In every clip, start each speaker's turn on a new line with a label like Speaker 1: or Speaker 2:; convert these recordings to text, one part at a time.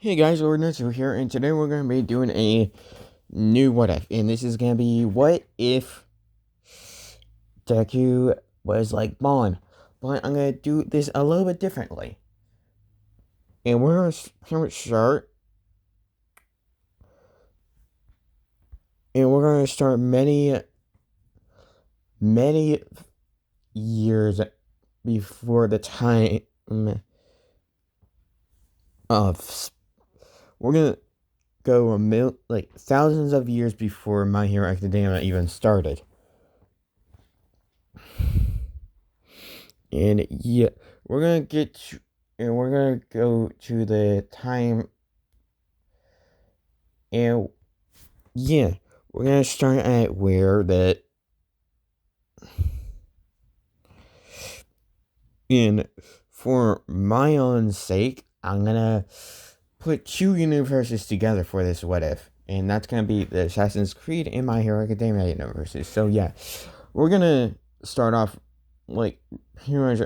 Speaker 1: Hey guys, Lord Ezio here, and today we're going to be doing a new what if, and this is going to be what if Deku was like Bon, but I'm going to do this a little bit differently, and we're going to start, and we're going to start many years before the time of, we're going to go like thousands of years before My Hero Academia even started. And yeah, we're gonna and we're gonna go to the time, and yeah, we're gonna start at where that, and for my own sake, I'm gonna put two universes together for this what if, and that's gonna be the Assassin's Creed and My Hero Academia universes. So yeah, we're gonna start off like pretty much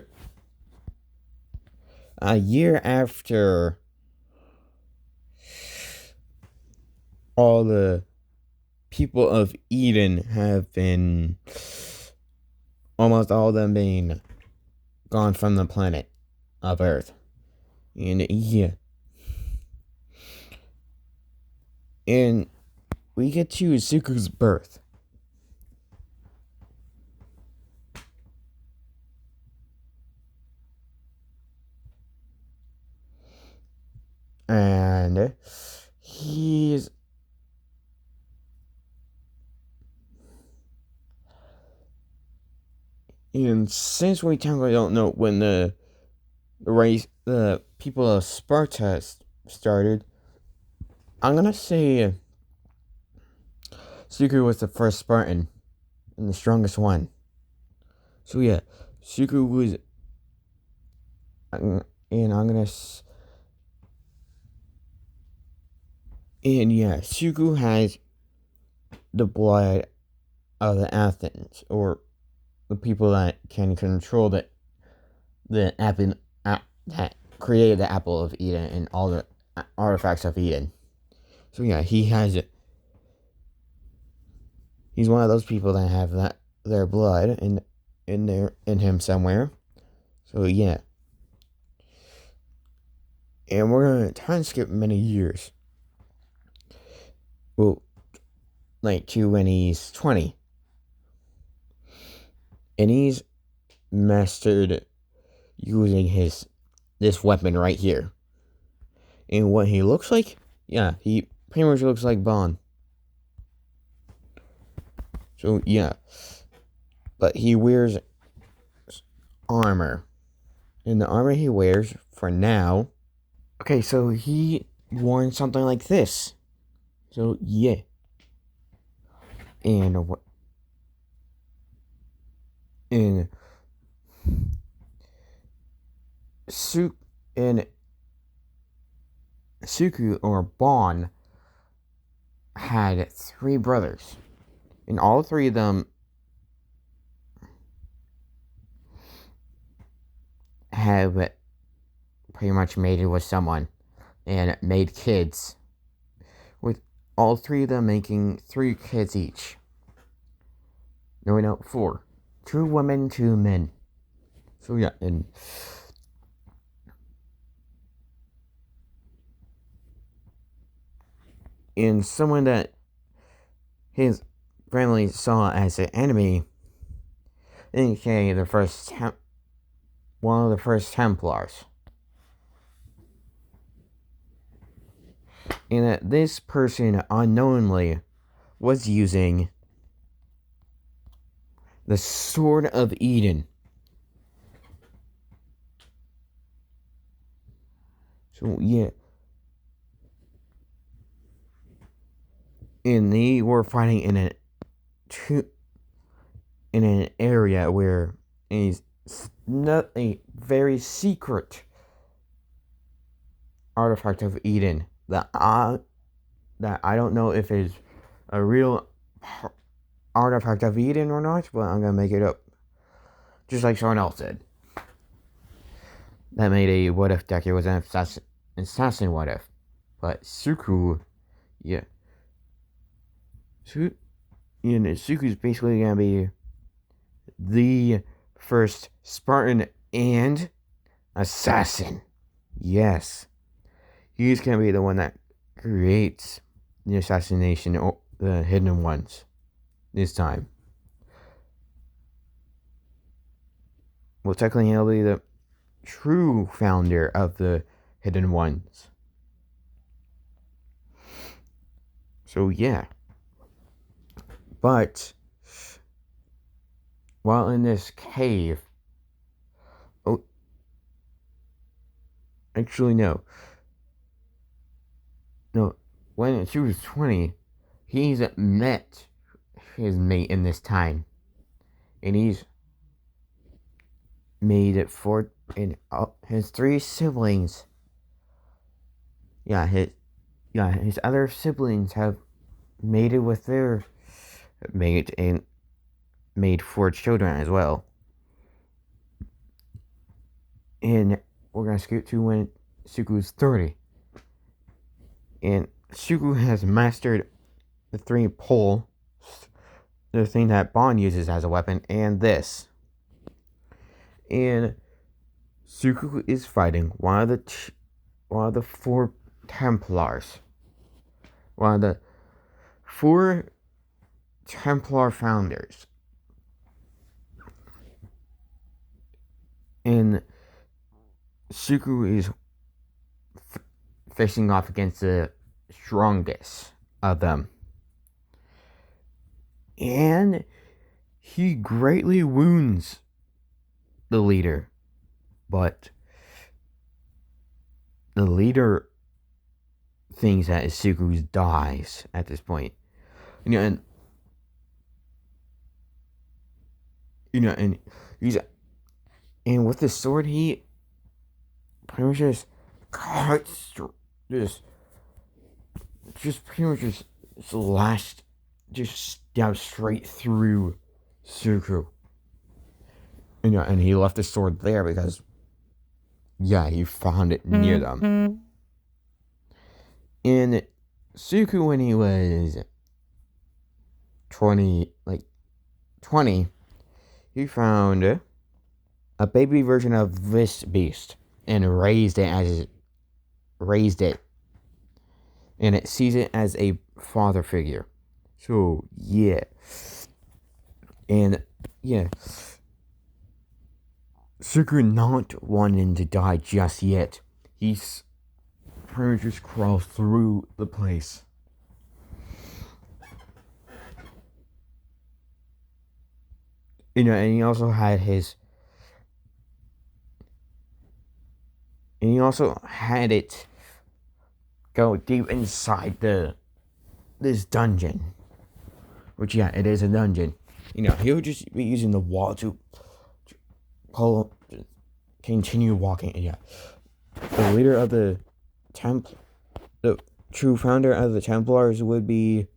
Speaker 1: a year after all the people of Eden have been, almost all of them being gone from the planet of Earth. And yeah. And we get to Izuka's birth. And he's and since we technically don't know when the people of Sparta started, I'm gonna say Suku was the first Spartan and the strongest one. So yeah, Suku was, and I'm gonna, and yeah, Suku has the blood of the Athens, or the people that can control the apple, that created the apple of Eden and all the artifacts of Eden. So yeah, he has it. He's one of those people that have their blood in him somewhere. So yeah, and we're gonna time skip many years. Well, like to when he's 20, and he's mastered using this weapon right here. And what he looks like, yeah, he pretty much looks like Bond. So yeah, but he wears armor, and the armor he wears for now. Okay, so he worn something like this. So yeah, and what and and Suku or Bon had three brothers, and all three of them have pretty much mated with someone and made kids, with all three of them making 3 kids each. No, 4. 2 women, 2 men. So yeah, and someone that his family saw as an enemy, aka one of the first Templars. And that this person unknowingly was using the Sword of Eden. So yeah, and they were fighting in an area where is not a very secret artifact of Eden that I don't know if it's a real artifact of Eden or not, but I'm gonna make it up, just like someone else did. That made a what if Deku was an assassin what if. But Suku, yeah. Suku's basically gonna be the first Spartan and assassin. Yes. He's gonna be the one that creates the assassination or the hidden ones this time. Well, technically, he'll be the true founder of the hidden ones. So, yeah. But while in this cave, actually, no, when she was 20, he's met his mate in this time, and he's made it for his 3 siblings. His other siblings have mated with their mate and made 4 children as well. And we're gonna skip to when Suku's 30. And Suku has mastered the 3 pole, the thing that Bond uses as a weapon, and this. And Suku is fighting one of the 4 Templars. One of the 4 Templar founders. And Suku is facing off against the strongest of them. And he greatly wounds the leader. But the leader thinks that Suku dies at this point. And with the sword, he pretty much just cuts, just pretty much just slashed, just stabbed straight through Suku. And he left the sword there because, he found it near them. And Suku, when he was 20, he found a baby version of this beast and raised it, and it sees it as a father figure. So Suku not wanting to die just yet. He's pretty much just crawls through the place. And he also had it go deep inside this dungeon. Which, it is a dungeon. He would just be using the wall to continue walking. The leader of the the true founder of the Templars would be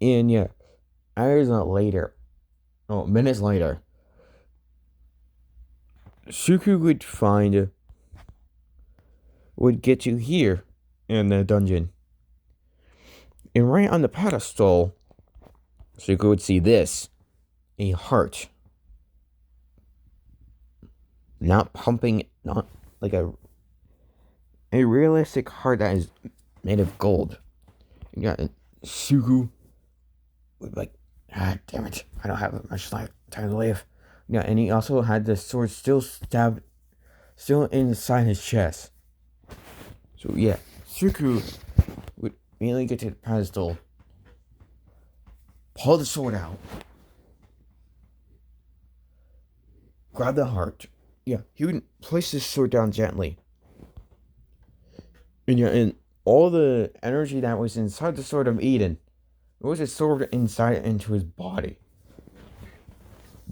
Speaker 1: minutes later, Suku would get to here in the dungeon. And right on the pedestal, Suku would see this, a heart. Not pumping, not like a realistic heart that is made of gold. Suku would be like, damn it, I don't have much time to live. And he also had the sword still inside his chest. So Suku would immediately get to the pedestal, pull the sword out, grab the heart. He would place his sword down gently. And all the energy that was inside the Sword of Eden, it was absorbed inside into his body.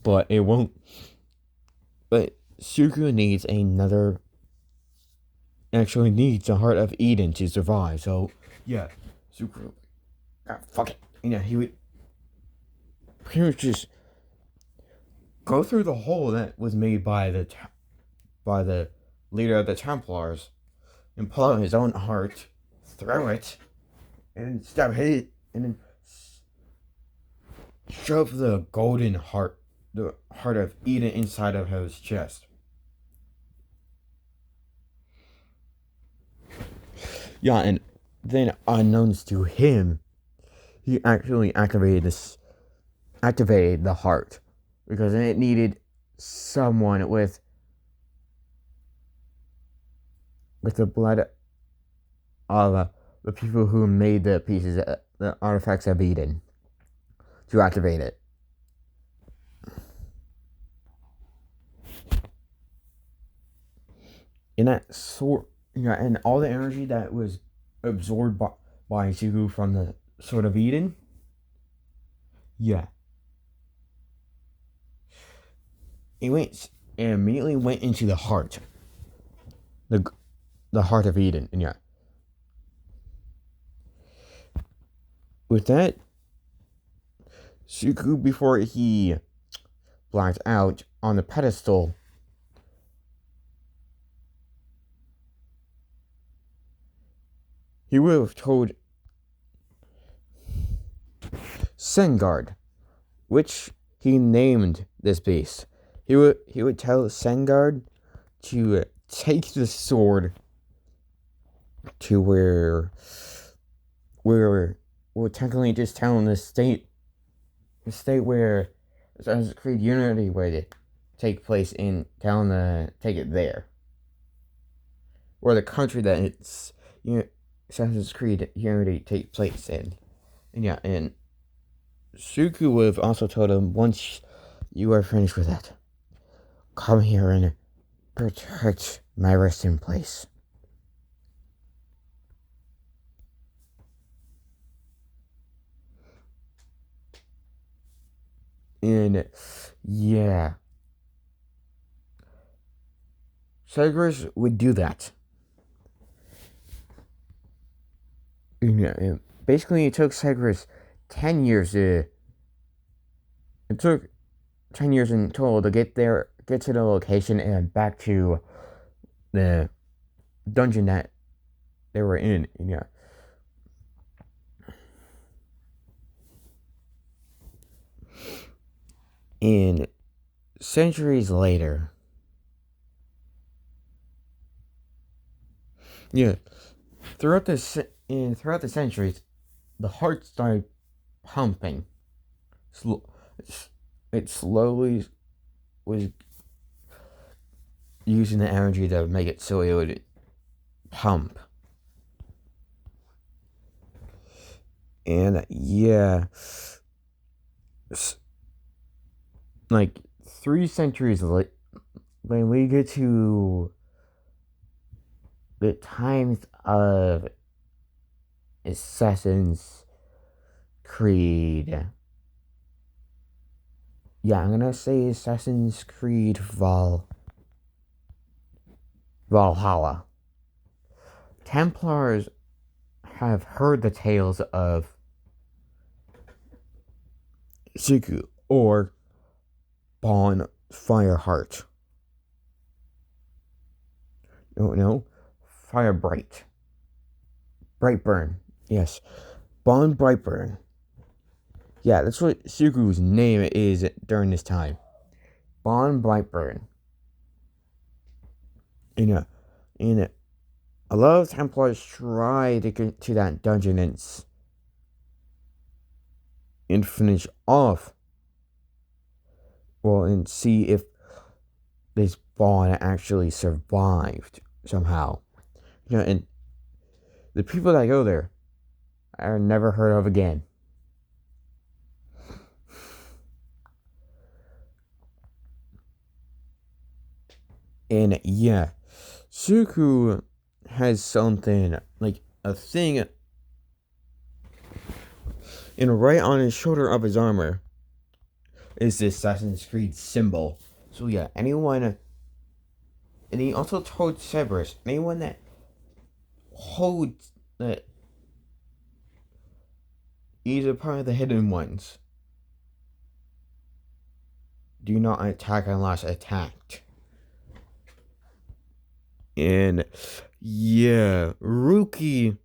Speaker 1: But it won't. But Suku needs the Heart of Eden to survive. So, Suku, fuck it. He would pretty much just go through the hole that was made by the leader of the Templars, and pull out his own heart, throw it, and stab it, and then shove the golden heart, the heart of Eden, inside of his chest. Yeah, and then unknowns to him, he actually activated the heart because it needed someone with the blood of the people who made the pieces, the artifacts of Eden, to activate it. And that sword, and all the energy that was absorbed by Izuku from the Sword of Eden, it immediately went into the heart, the heart of Eden, and with that, Izuku, before he blacked out on the pedestal, he would have told Sengard, which he named this beast. He would tell Sengard to take the sword to where we're technically just telling the state where Assassin's Creed Unity would take place in, telling to take it there, or the country that it's Assassin's Creed Unity take place in, and Suku would have also told him, once you are finished with that, come here and protect my resting place. And Cerberus would do that. And basically, it took Cerberus 10 years to. It took 10 years in total to get to the location and back to the dungeon that they were in. And centuries later, throughout the centuries, the heart started pumping. It slowly was using the energy to make it so it would pump. And like 3 centuries later, when we get to the times of Assassin's Creed, I'm gonna say Assassin's Creed Valhalla, Templars have heard the tales of Deku, or Fireheart. No, Brightburn. Yes, Brightburn. Yeah, that's what Suku's name is during this time. Brightburn. A lot of Templars try to get to that dungeon and finish off. And see if this Bond actually survived somehow. And the people that go there are never heard of again. And Suku has something, like a thing, right on his shoulder of his armor is this Assassin's Creed symbol. So anyone, and he also told Cerberus, anyone that holds that he's a part of the Hidden Ones, do not attack unless attacked. And yeah, rookie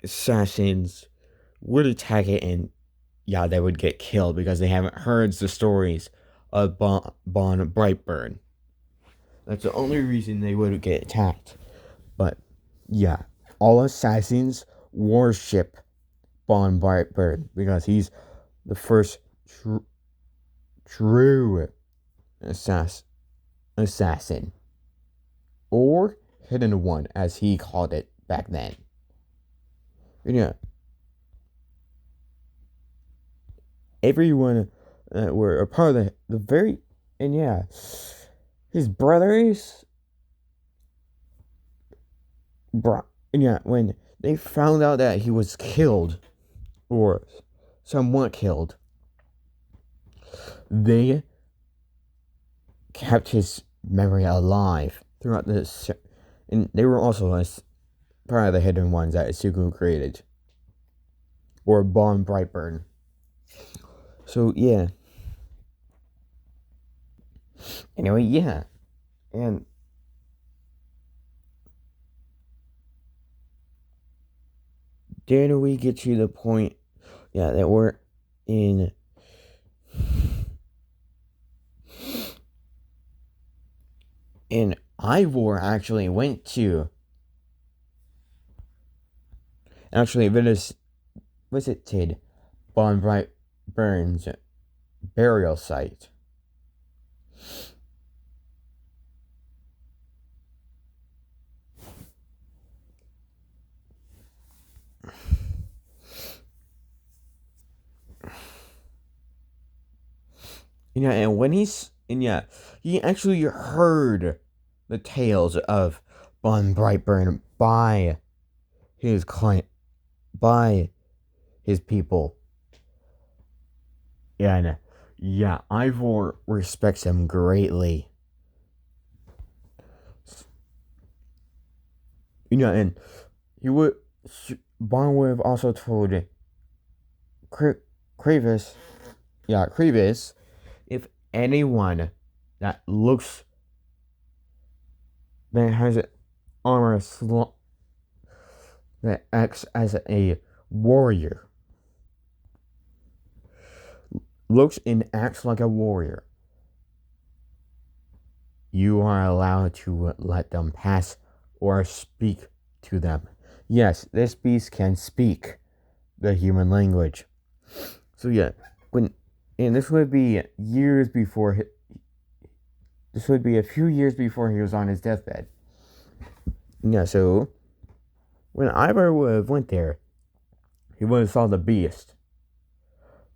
Speaker 1: assassins would attack it, and yeah, they would get killed because they haven't heard the stories of Bon Brightburn. That's the only reason they would get attacked. But yeah, all assassins worship Bon Brightburn because he's the first true assassin, or hidden one, as he called it back then. And yeah, everyone that were a part of the very, and yeah, his brothers, and yeah, when they found out that he was killed, or somewhat killed, they kept his memory alive throughout this, and they were also part of the hidden ones that Izuka created, or Bon Brightburn. So yeah. Anyway, yeah, and then we get to the point, yeah, that we're in. And Eivor actually went to visited Bon Brightburn's burial site. Yeah, and when he actually heard the tales of Bon Brightburn by his client, by his people. Yeah, and yeah, Eivor respects him greatly. And he would Bon would have also told Kravis, if anyone that looks that has an armor that acts as a warrior, looks and acts like a warrior, you are allowed to let them pass or speak to them. Yes, this beast can speak the human language. So yeah, and this would be years before. This would be a few years before he was on his deathbed. Yeah, so when Eivor would have went there, he would have saw the beast,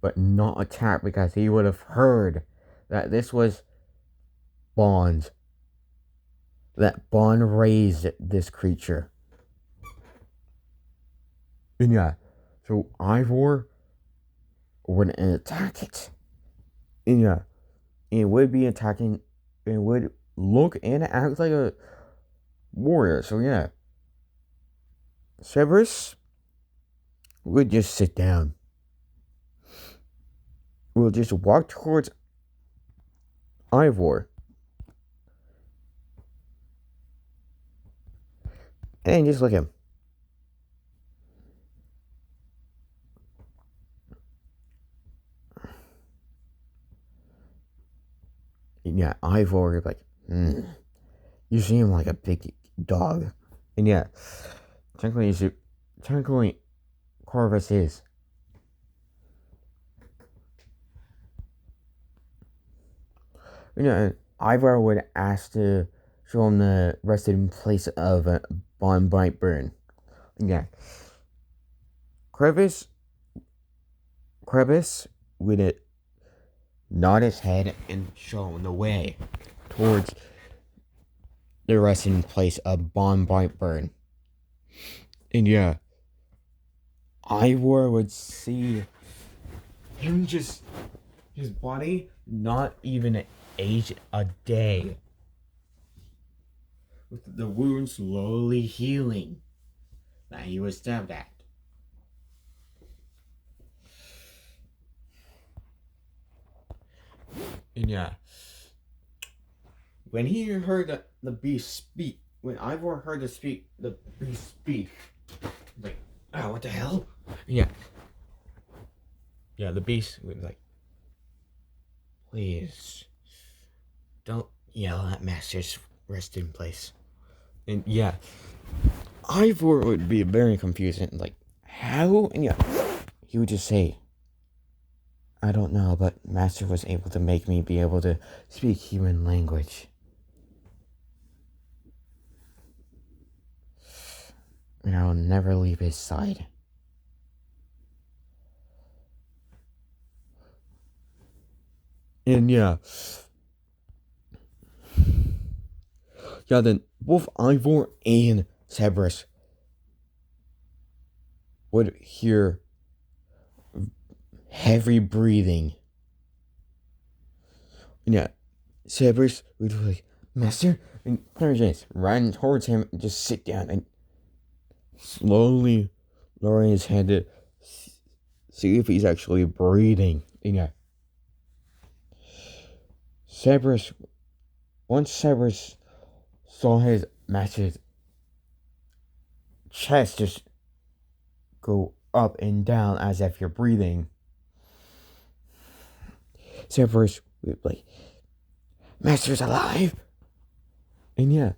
Speaker 1: but not attacked because he would have heard that this was Bond. That Bond raised this creature. And yeah, so Eivor would attack it. And yeah, it would be attacking. It would look and act like a warrior. So yeah, Severus would just sit down. We'll just walk towards Eivor and just look at him. And yeah, Eivor would be like, you seem like a big dog. And yeah, technically Corvus is. And Ivar would ask to show him the resting place of Bon Brightburn. Yeah. Crevice would nod his head and show him the way towards the resting place of Bon Brightburn. And yeah, Ivor would see him just, his body not even age a day, with the wound slowly healing that he was stabbed at. And yeah, when he heard the beast speak, when Eivor heard the beast speak, like, oh, what the hell? Yeah. Yeah, the beast was like, please, don't yell at Master's resting place. And yeah, Eivor would be very confusing, like, how? And yeah, he would just say, I don't know, but Master was able to make me be able to speak human language. And I'll never leave his side. And yeah, then both Eivor and Cerberus would hear heavy breathing. And yeah, Cerberus would be like, Master? And Clarence ran towards him and just sit down and slowly lowering his head to see if he's actually breathing. And yeah, once Cerberus saw his master's chest just go up and down as if you're breathing, Cerberus would be like, Master's alive? And yeah,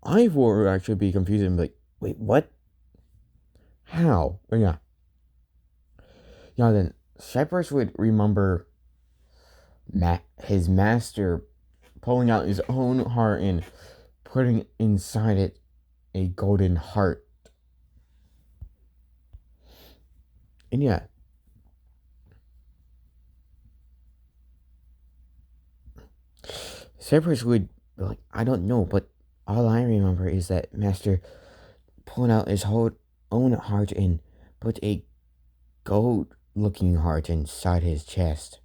Speaker 1: Eivor would actually be confused and be like, wait, what? How? And yeah, then Cerberus would remember his master pulling out his own heart and putting inside it a golden heart. And yeah, Cerberus would be like, I don't know, but all I remember is that Master pulled out his whole own heart and put a gold-looking heart inside his chest.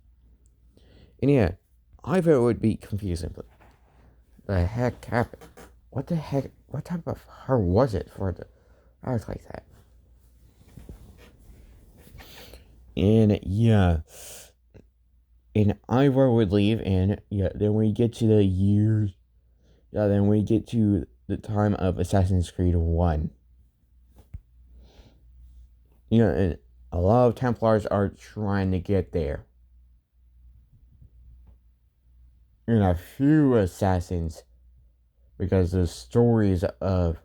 Speaker 1: And yeah, Eivor would be confused, but the heck happened? What the heck? What type of heart was it for the heart like that? And yeah, and Eivor would leave, and yeah, then we get to the years. Yeah, then we get to the time of Assassin's Creed 1. You know, and a lot of Templars are trying to get there. And a few assassins, because the stories of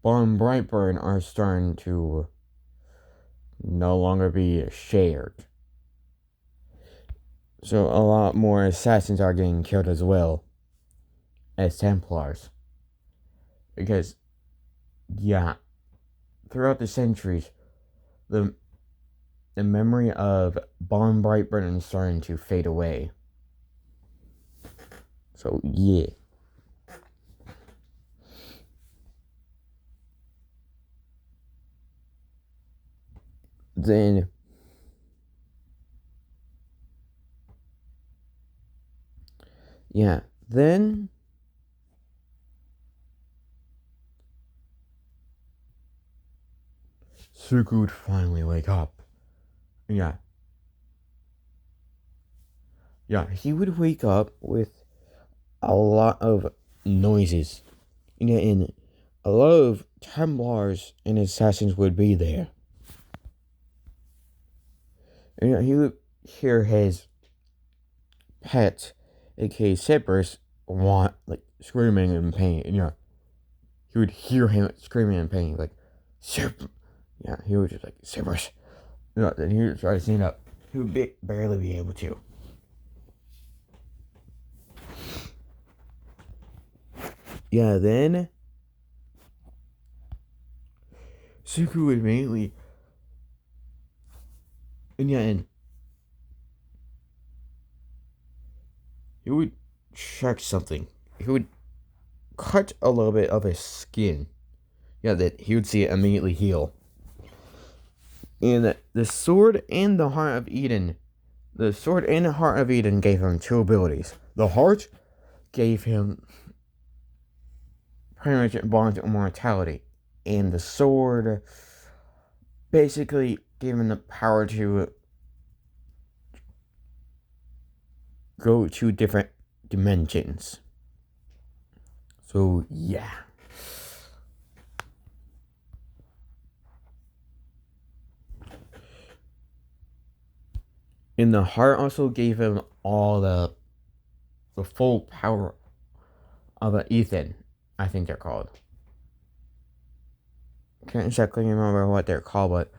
Speaker 1: Von Brightburn are starting to no longer be shared. So a lot more assassins are getting killed as well as Templars. Because, yeah, throughout the centuries, the memory of Von Brightburn is starting to fade away. So, yeah. Then, Suku would finally wake up. Yeah, he would wake up with a lot of noises. And a lot of Templars and assassins would be there. And he would hear his pet, aka Cerberus, screaming in pain. And he would hear him screaming in pain, like, he would just like, Cerberus. Then he would try to stand up. He would barely be able to. Yeah, then Suku would immediately, and he would check something. He would cut a little bit of his skin. That he would see it immediately heal. And the sword and the heart of Eden, gave him two abilities. The heart gave him pretty much bonds of immortality, and the sword basically gave him the power to go to different dimensions. So yeah. And the heart also gave him all the full power of an Ethan, I think they're called. Can't exactly remember what they're called, but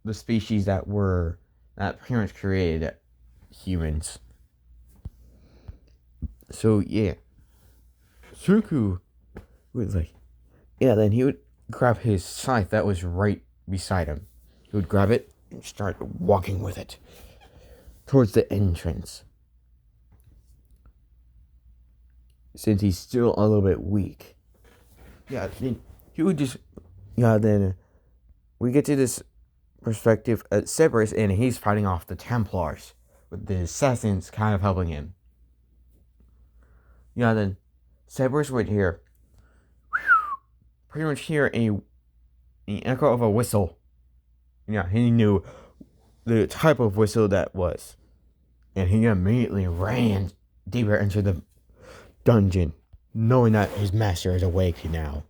Speaker 1: the species that pretty much created humans. So yeah, Suku would then he would grab his scythe that was right beside him. He would grab it and start walking with it towards the entrance. Since he's still a little bit weak. Yeah, then he would just then we get to this perspective at Cerberus, and he's fighting off the Templars with the assassins kind of helping him. Then Cerberus would pretty much hear an echo of a whistle. He knew the type of whistle that was, and he immediately ran deeper into the dungeon, knowing that his master is awake now.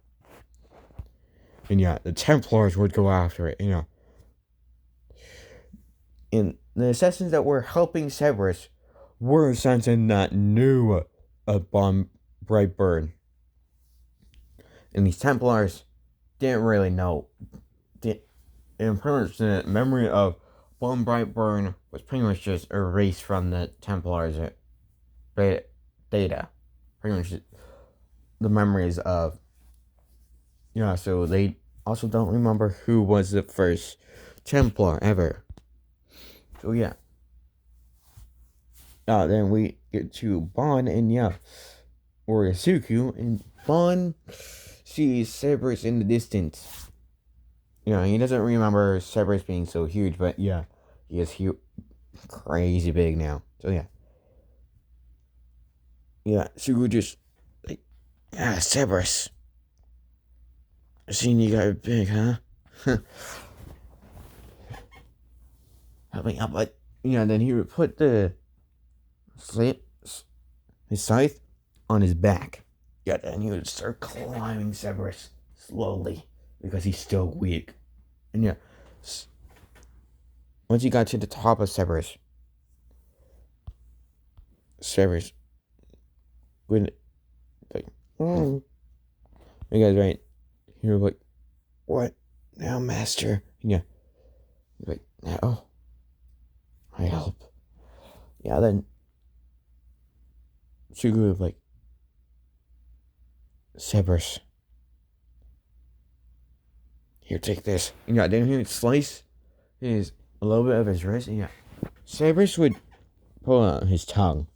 Speaker 1: And the Templars would go after it, And the assassins that were helping Cerberus were assassins that knew of Bomb Brightburn. And these Templars didn't really know. And pretty much the memory of Bomb Brightburn was pretty much just erased from the Templars' data. Pretty much the memories of. So they also don't remember who was the first Templar ever. So then we get to Bon and or Suku, and Bon sees Cerberus in the distance. He doesn't remember Cerberus being so huge, but he is huge, crazy big now. So Suku just Cerberus. I seen you got big, huh? But then he would put his scythe on his back. Then he would start climbing Cerberus slowly because he's still weak. And once he got to the top of Cerberus would you guys right? He was like, "What now, master?" "Now I help." Then Sugu was Cerberus, here, take this. Then he would slice a little bit of his wrist. Cerberus would pull out his tongue,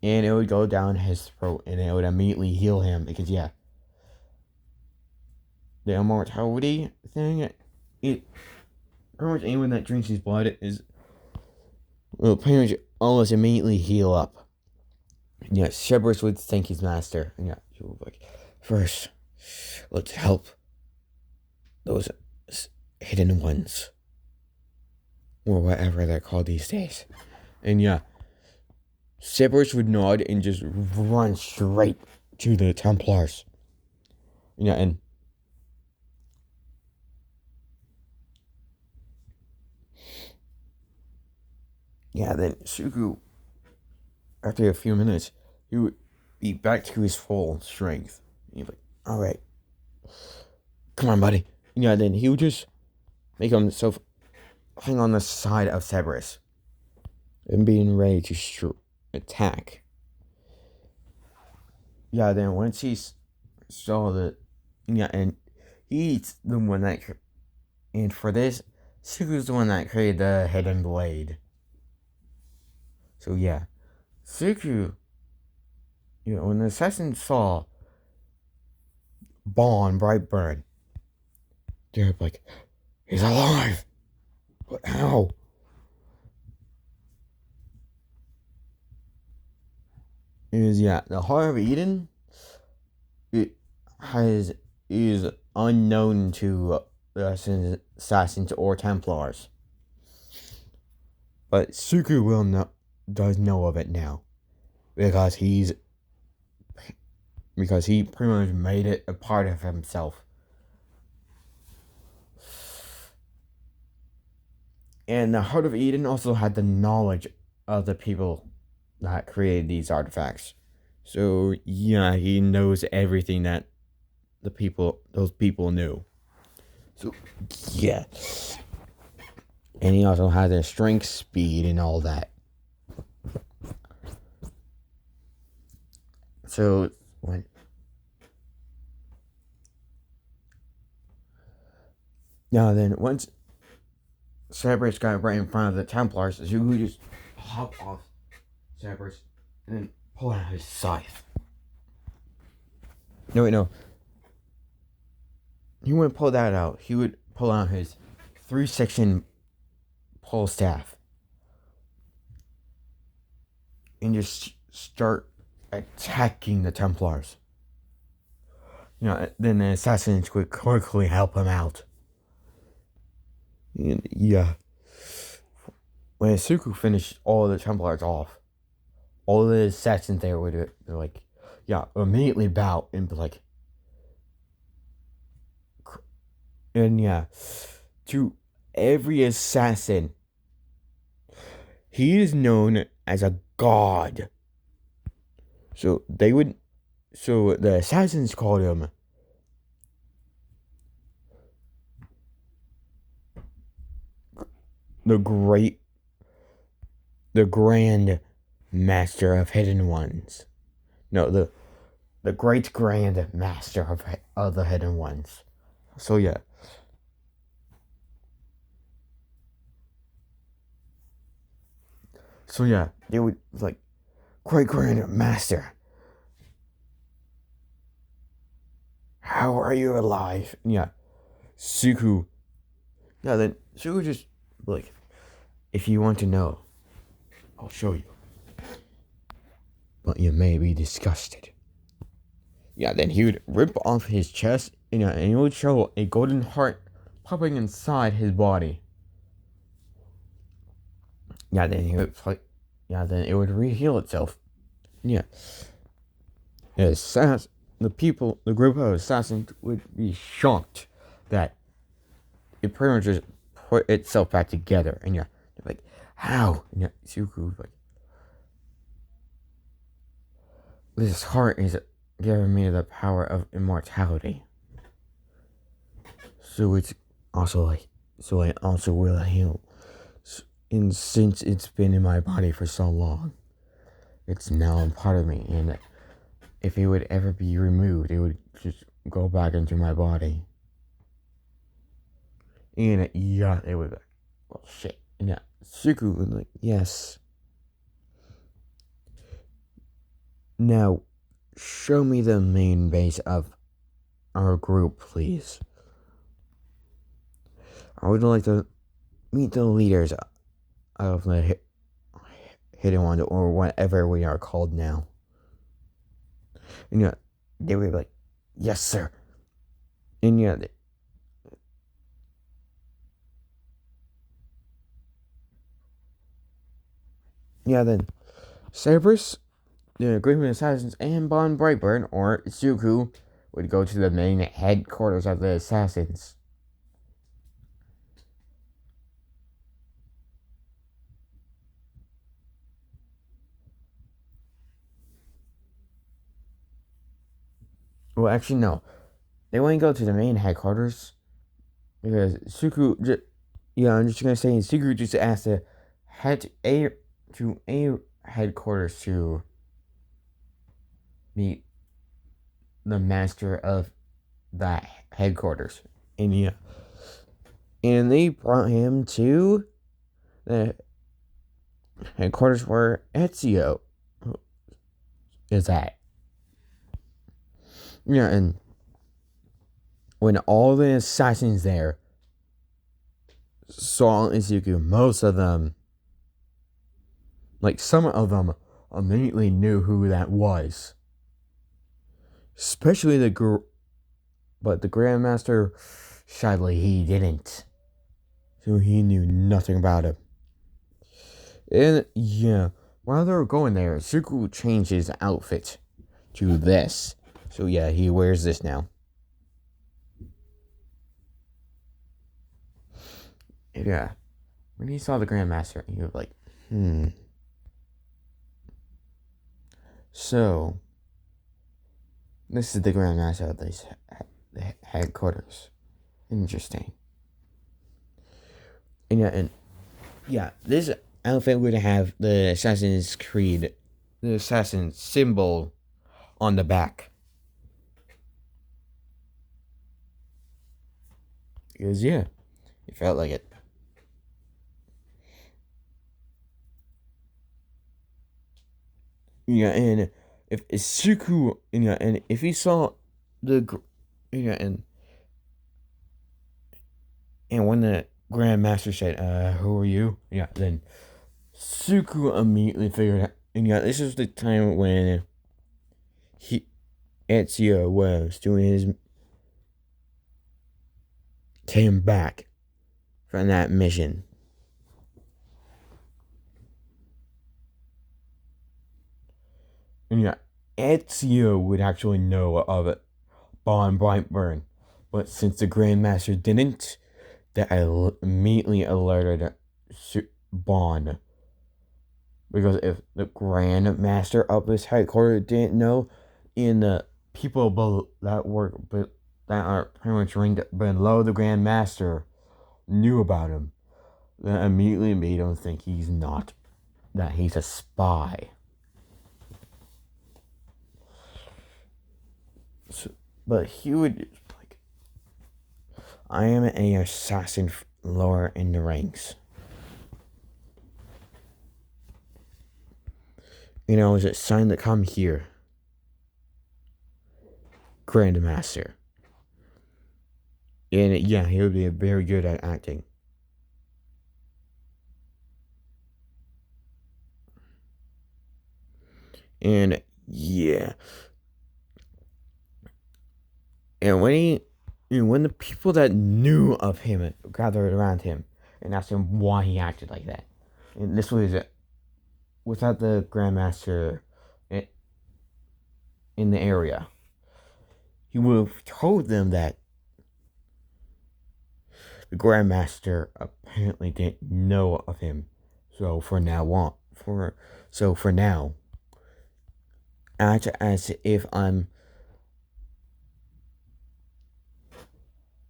Speaker 1: and it would go down his throat, and it would immediately heal him because the immortality thing, it pretty much anyone that drinks his blood will pretty much almost immediately heal up. Cerberus would thank his master. He would first, let's help those hidden ones, or whatever they're called these days. And Cerberus would nod and just run straight to the Templars. And then Suku, after a few minutes, he would be back to his full strength. He'd be all right, come on, buddy. Then he would just make himself hang on the side of Cerberus and being ready to attack. Then once he saw and he's the one that, and for this, Suku's the one that created the hidden blade. So Suku, when the assassin saw Bon Brightburn, they're like, he's alive. But how? The Heart of Eden, is unknown to the assassins or Templars. But Suku does know of it now, because he pretty much made it a part of himself. And the Heart of Eden also had the knowledge of the people that created these artifacts. So yeah, he knows everything that those people knew. So yeah. And he also has their strength, speed, and all that. So when then once Cerberus got right in front of the Templars, Zuko just hopped off Cerberus and then pull out his scythe. No. He wouldn't pull that out. He would pull out his 3-section pole staff and just start attacking the Templars. Then the assassins would quickly help him out. And yeah. When Izuka finished all the Templars off, all the assassins there would immediately bow and be like, to every assassin, he is known as a god. So the assassins called him the Grand Master of Hidden Ones. No, the Great Grand Master of the Hidden Ones. So yeah. They would like, Great Grand Master, how are you alive? Yeah, Suku. Yeah, then Suku just like, if you want to know, I'll show you. But you may be disgusted. Yeah, then he would rip off his chest, and it would show a golden heart popping inside his body. Yeah, then he would then it would re-heal itself. Yeah. The group of assassins would be shocked that it pretty much just put itself back together. And they're like, how? And Zuko was like, this heart is giving me the power of immortality. So it's also so I also will heal. And since it's been in my body for so long, it's now a part of me. And if it would ever be removed, it would just go back into my body. And it would be like, well, shit. And Suku would like, yes. Now, show me the main base of our group, please. I would like to meet the leaders of the Hidden Ones, or whatever we are called now. And they would be like, yes, sir. And then Cerberus, the Greenman Assassins, and Bon Brightburn, or Zuko, would go to the main headquarters of the Assassins. Well, actually, no. They wouldn't go to the main headquarters, because Zuko, I'm just gonna say, Zuko just asked to head to a headquarters to meet the master of that headquarters. And and they brought him to the headquarters where Ezio is at. And when all the assassins there saw Izuka, most of them, some of them, immediately knew who that was. Especially but the Grandmaster, sadly, he didn't. So he knew nothing about him. And while they were going there, Zuko changed his outfit to this. So he wears this now. Yeah. when he saw the Grandmaster, he was like, so, this is the Grandmaster of these headquarters. Interesting. And this outfit would have the Assassin's Creed, the assassin symbol on the back. Because, it felt like it. And if Izuku, and if he saw the, and when the Grandmaster said, who are you? Then Suku immediately figured out, this is the time when Ezio was doing his, came back from that mission. And Ezio would actually know of it, Bon Brightburn. But since the Grandmaster didn't, that immediately alerted Bon. Because if the Grandmaster of his headquarters didn't know, and the people that are pretty much ranked below the Grandmaster knew about him, that immediately made him think that he's a spy. So, but he would like, I am an assassin lower in the ranks. Is it time to come here, Grandmaster? And he would be very good at acting. And and when the people that knew of him gathered around him and asked him why he acted like that, and this was without the Grandmaster in the area, he would have told them that the Grandmaster apparently didn't know of him. So for now, act as if I'm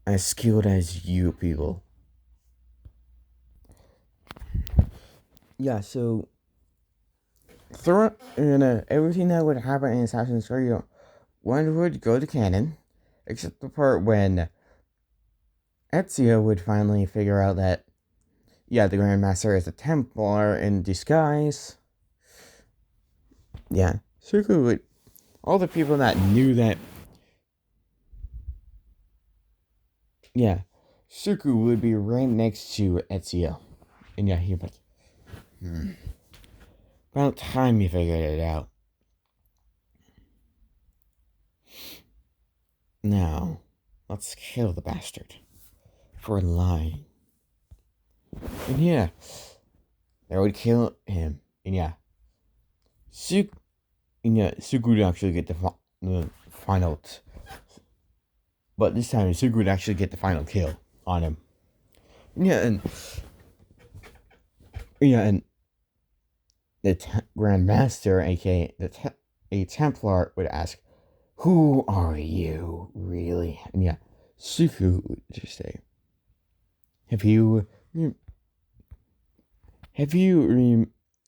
Speaker 1: as skilled as you people. So everything that would happen in Assassin's Creed, one would go to canon, except the part when Ezio would finally figure out that, the Grandmaster is a Templar in disguise. Suku would, all the people that knew that, Suku would be right next to Ezio. And he'd be like, about time you figured it out. Now, let's kill the bastard for lying. And they would kill him. And Suku would actually get the final. But this time, Suku would actually get the final kill on him. And the Grandmaster, aka a Templar, would ask, "Who are you, really?" And Suku would just say,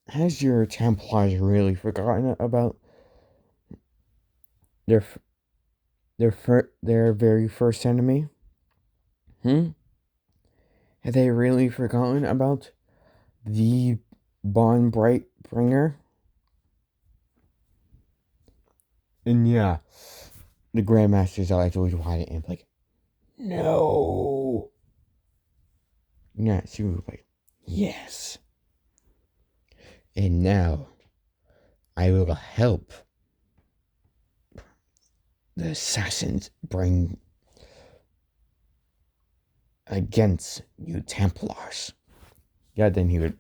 Speaker 1: has your Templars really forgotten about their very first enemy? Have they really forgotten about the Bon Brightbringer? And the Grandmaster's always wide and like, no. She was like, yes. And now I will help the assassins bring against you Templars. Then he would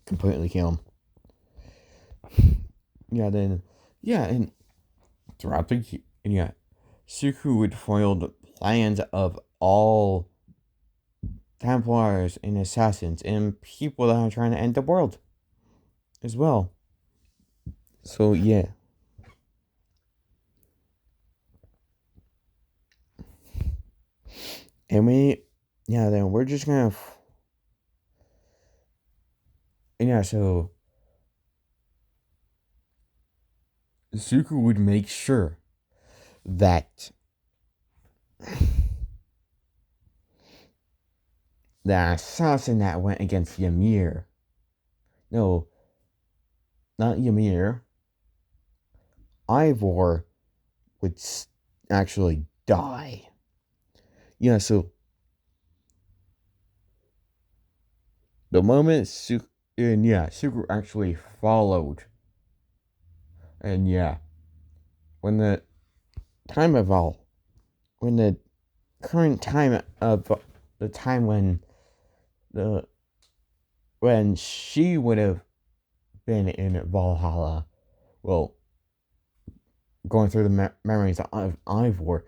Speaker 1: completely kill him. And throughout Suku would foil the plans of all Templar vampires and assassins and people that are trying to end the world as well. So yeah. And then we're just gonna, so Zuko would make sure that the assassin that went against Ymir, no, not Ymir, Eivor would actually die. Yeah, so the moment Zuko actually followed, and when the time of all, when the current time of the time when she would have been in Valhalla, well, going through the memories of Eivor.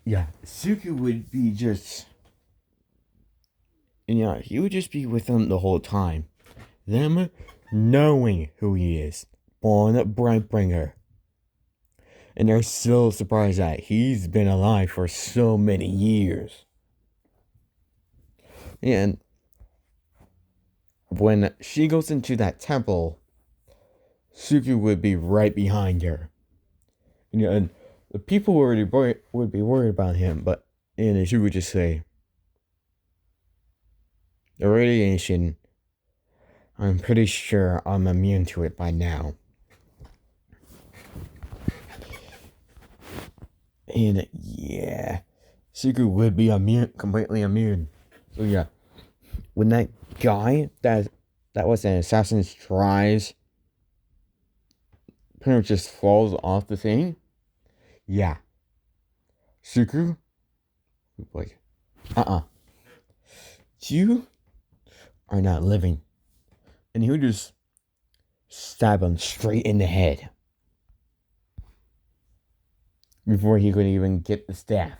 Speaker 1: Yeah, Zuko would be just, he would just be with them the whole time. Them knowing who he is, born Brightbringer. And they're so surprised that he's been alive for so many years. And when she goes into that temple, Suki would be right behind her. And the people would be worried about him, and she would just say, the radiation, I'm pretty sure I'm immune to it by now. And Suku would be completely immune. So when that guy that was an assassin's tries, pretty much just falls off the thing, Suku would be like, you are not living. And he would just stab him straight in the head before he could even get the staff.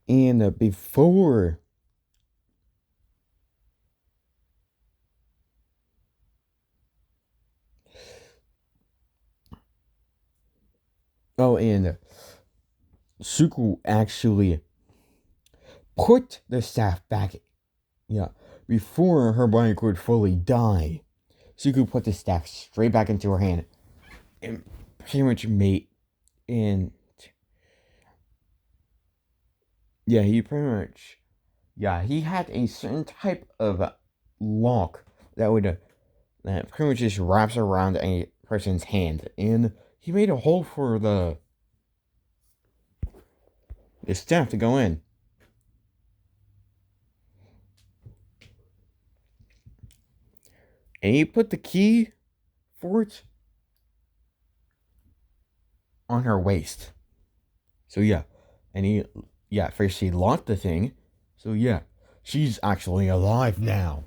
Speaker 1: And before and Suku actually put the staff back. Before her body could fully die, Suku put the staff straight back into her hand and pretty much made. And he pretty much, he had a certain type of lock that pretty much just wraps around a person's hand, and he made a hole for the staff to go in. And he put the key for it on her waist. So and first he locked the thing. So she's actually alive now.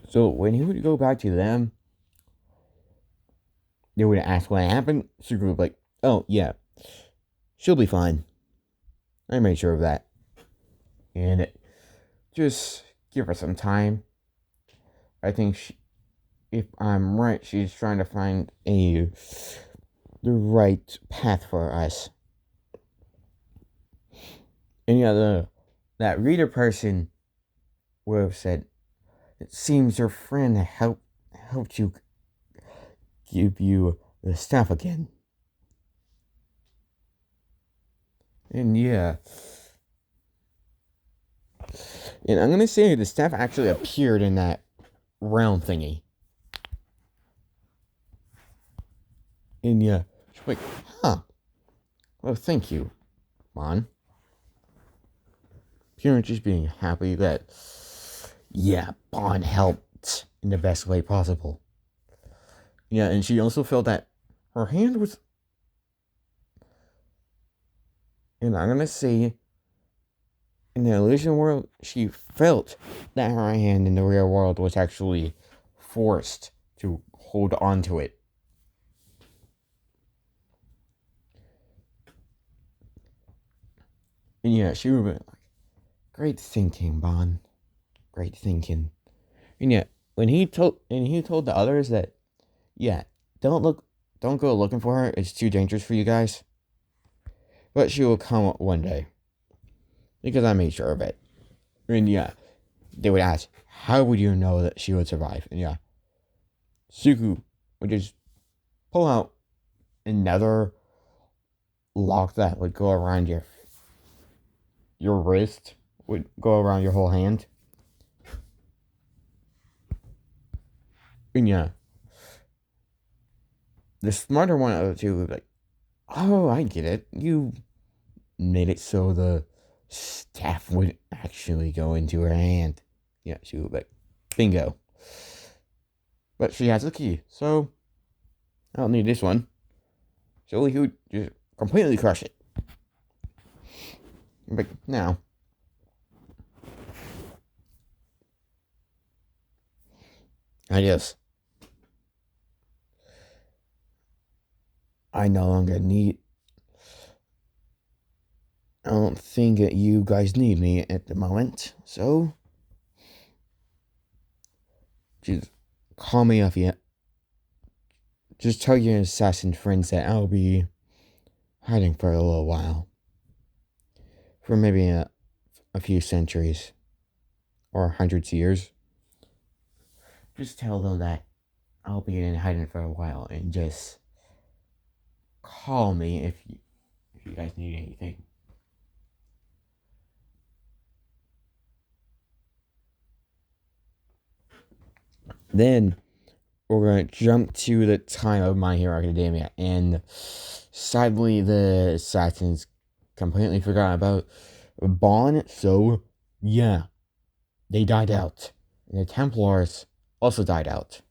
Speaker 1: So when he would go back to them, they would ask what happened. Suku would be like, oh yeah, she'll be fine. I made sure of that. And just give her some time. I think if I'm right, she's trying to find the right path for us. And that reader person would have said, it seems your friend helped you give you the staff again. And and I'm gonna say the staff actually appeared in that round thingy. And yeah, she's like, huh. Well, thank you, Mon. You're just being happy that, yeah, Bon helped in the best way possible. Yeah, and she also felt that her hand was, and I'm gonna say, in the illusion world, she felt that her hand in the real world was actually forced to hold on to it. And yeah, she would be like, great thinking, Bon. Great thinking. And yeah, he told the others that, yeah, don't go looking for her. It's too dangerous for you guys. But she will come one day. Because I made sure of it. And yeah, they would ask, how would you know that she would survive? And yeah, Suku would just pull out another lock that would go around your wrist, would go around your whole hand. And yeah, the smarter one of the two would be like, oh, I get it. You made it so the staff would actually go into her hand. Yeah, she would be like, bingo. But she has the key, so I don't need this one. So he would just completely crush it. But now, I guess I no longer need. I don't think that you guys need me at the moment, so just call me if you. Just tell your assassin friends that I'll be hiding for a little while, for maybe a few centuries or hundreds of years. Just tell them that I'll be in hiding for a while, and just call me if you guys need anything. Then we're gonna jump to the time of My Hero Academia, and sadly, the assassins completely forgot about Bon. So yeah, they died out, and the Templars also died out.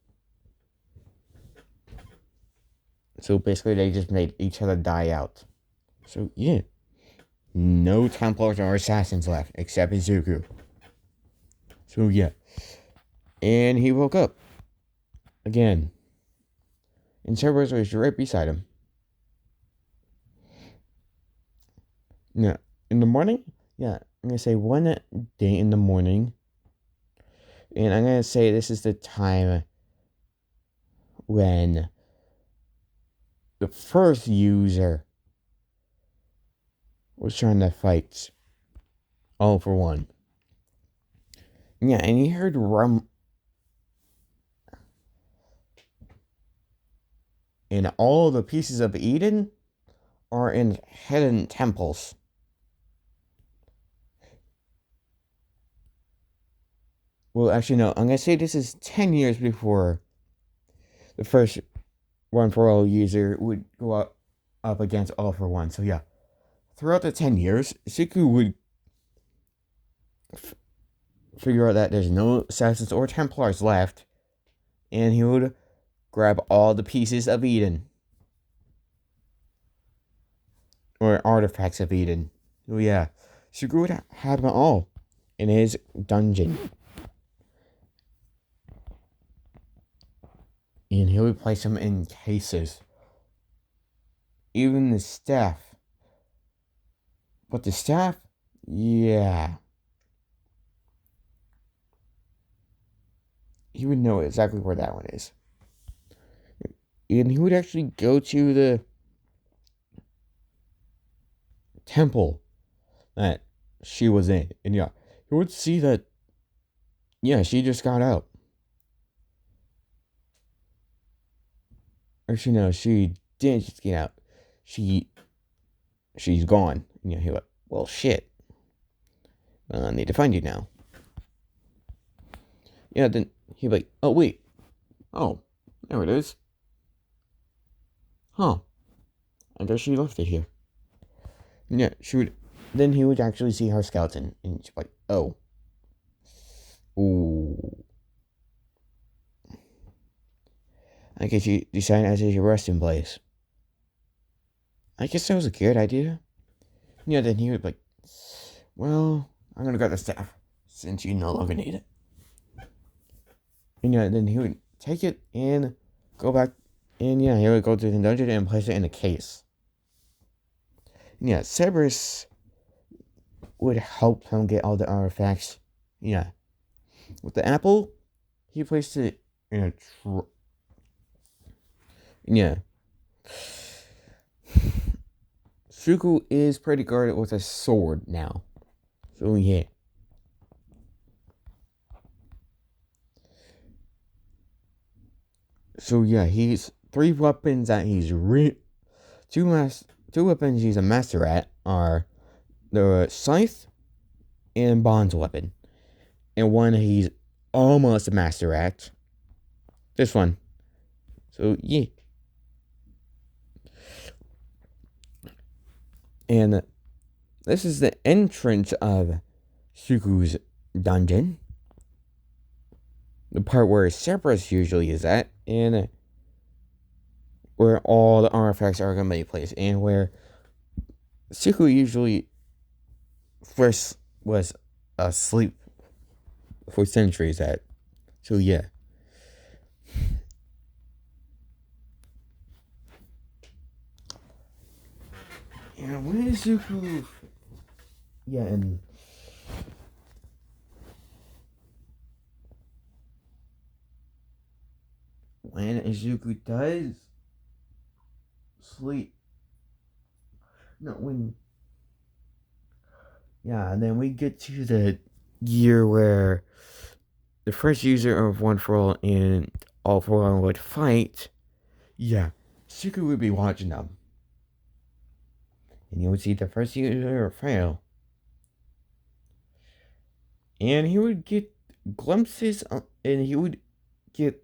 Speaker 1: So basically, they just made each other die out. So yeah, no Templars or assassins left except Izuku. So yeah, and he woke up again, and Cerberus was right beside him. Yeah, in the morning. Yeah, I'm gonna say one day in the morning, and I'm gonna say this is the time when the first user was trying to fight all for one. Yeah, and he heard and all the pieces of Eden are in hidden temples. Well, actually, no. I'm gonna say this is 10 years before the first One for All user would go up against All for One. So yeah, throughout the 10 years, Siku would figure out that there's no assassins or Templars left, and he would grab all the pieces of Eden. Or artifacts of Eden. Oh yeah, Siku would have them all in his dungeon. And he would place them in cases. Even the staff. But the staff, yeah. He would know exactly where that one is. And he would actually go to the temple that she was in. And yeah, he would see that, yeah, she just got out. Actually, no, she didn't just get out. She's gone. And yeah, he went, well, shit. I need to find you now. Yeah, then he'd be like, oh, wait. Oh, there it is. Huh. I guess she left it here. Yeah, she would. Then he would actually see her skeleton, and she's like, "Oh, ooh." I guess she decided as a resting place. I guess that was a good idea. Yeah, then he would be like, "Well, I'm gonna grab the staff since you no longer need it." And yeah, then he would take it and go back, and yeah, he would go to the dungeon and place it in a case. And yeah, Cerberus would help him get all the artifacts. Yeah, with the apple, he placed it in a yeah. Suku is pretty guarded with a sword now. So yeah. So yeah, he's three weapons that he's two weapons he's a master at are the scythe and Bond's weapon. And one he's almost a master at. This one. So yeah. And this is the entrance of Suku's dungeon. The part where Cerberus usually is at, and where all the artifacts are going to be placed, and where Suku usually first was asleep for centuries at. So yeah. Yeah, when is Suku? Yeah, and when Izuku does sleep. No, when. Yeah, and then we get to the year where the first user of One for All and All for One would fight. Yeah, Suku would be watching them. And you would see the first user fail. And he would get glimpses, and he would get.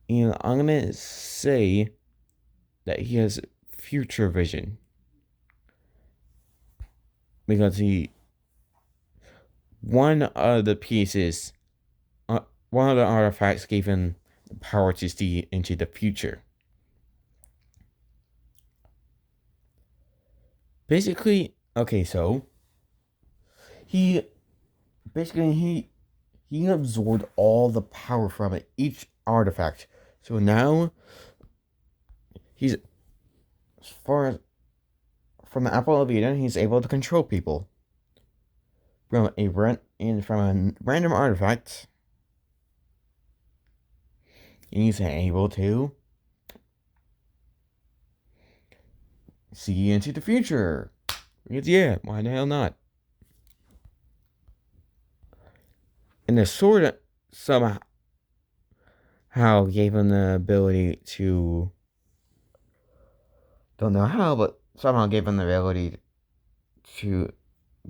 Speaker 1: And I'm gonna say that he has future vision. Because one of the pieces, one of the artifacts gave him the power to see into the future. Basically, okay, so he absorbed all the power from it, each artifact. So now he's, as far as from the Apple of Eden, he's able to control people from a random artifact. And he's able to see into the future. Because yeah, why the hell not? And the sword somehow gave him the ability to, don't know how, but somehow gave him the ability to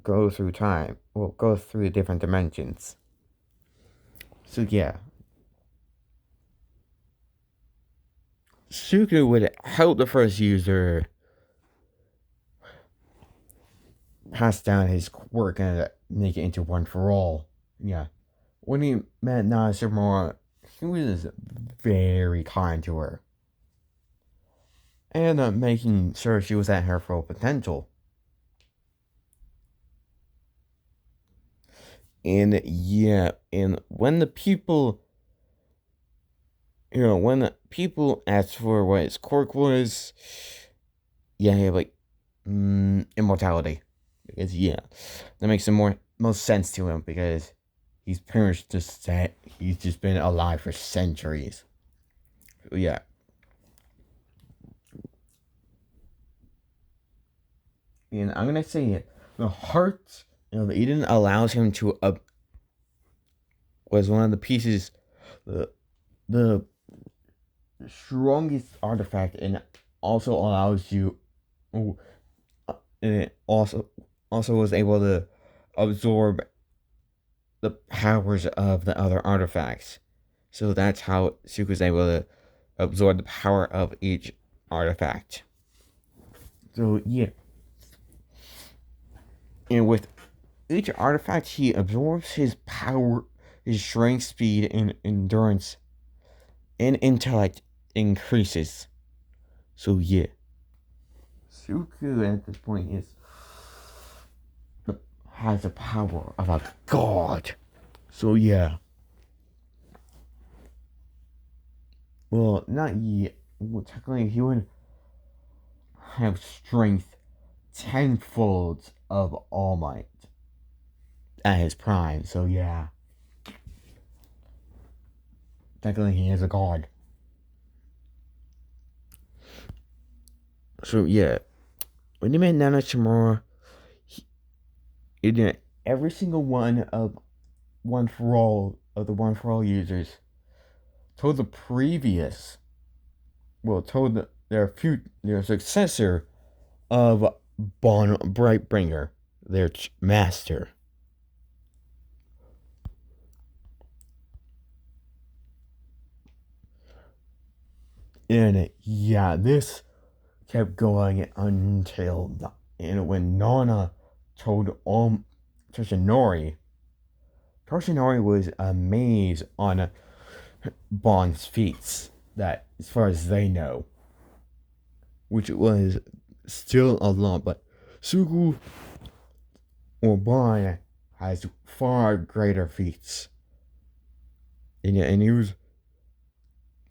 Speaker 1: go through time. Well, go through different dimensions. So yeah. Suku would help the first user pass down his work and make it into One for All. Yeah. When he met Shimura, he was very kind to her. And making sure she was at her full potential. And yeah, and when the people asked for what his quirk was, yeah, he had like immortality. Because yeah, that makes most sense to him because he's pretty much he's just been alive for centuries. So yeah. And I'm gonna say it. The heart of Eden allows him to was one of the pieces, the strongest artifact, and also allows you. And it also was able to absorb the powers of the other artifacts. So that's how Suku's able to absorb the power of each artifact. So yeah. And with each artifact, he absorbs his power, his strength, speed, and endurance, and intellect increases. So yeah. Suku at this point has the power of a god. So yeah. Well, not yet. Well, technically, he would have strength tenfold of All Might at his prime. So yeah. Technically, he is a god. So yeah. When he met Nana Shimura, every single one of One For All of the One For All users told the previous, told their successor of Bon Brightbringer, their master. And yeah, this kept going until when Nana told Toshinori was amazed on Bon's feats, that as far as they know, which was still a lot, but Suku or Bon has far greater feats. And he was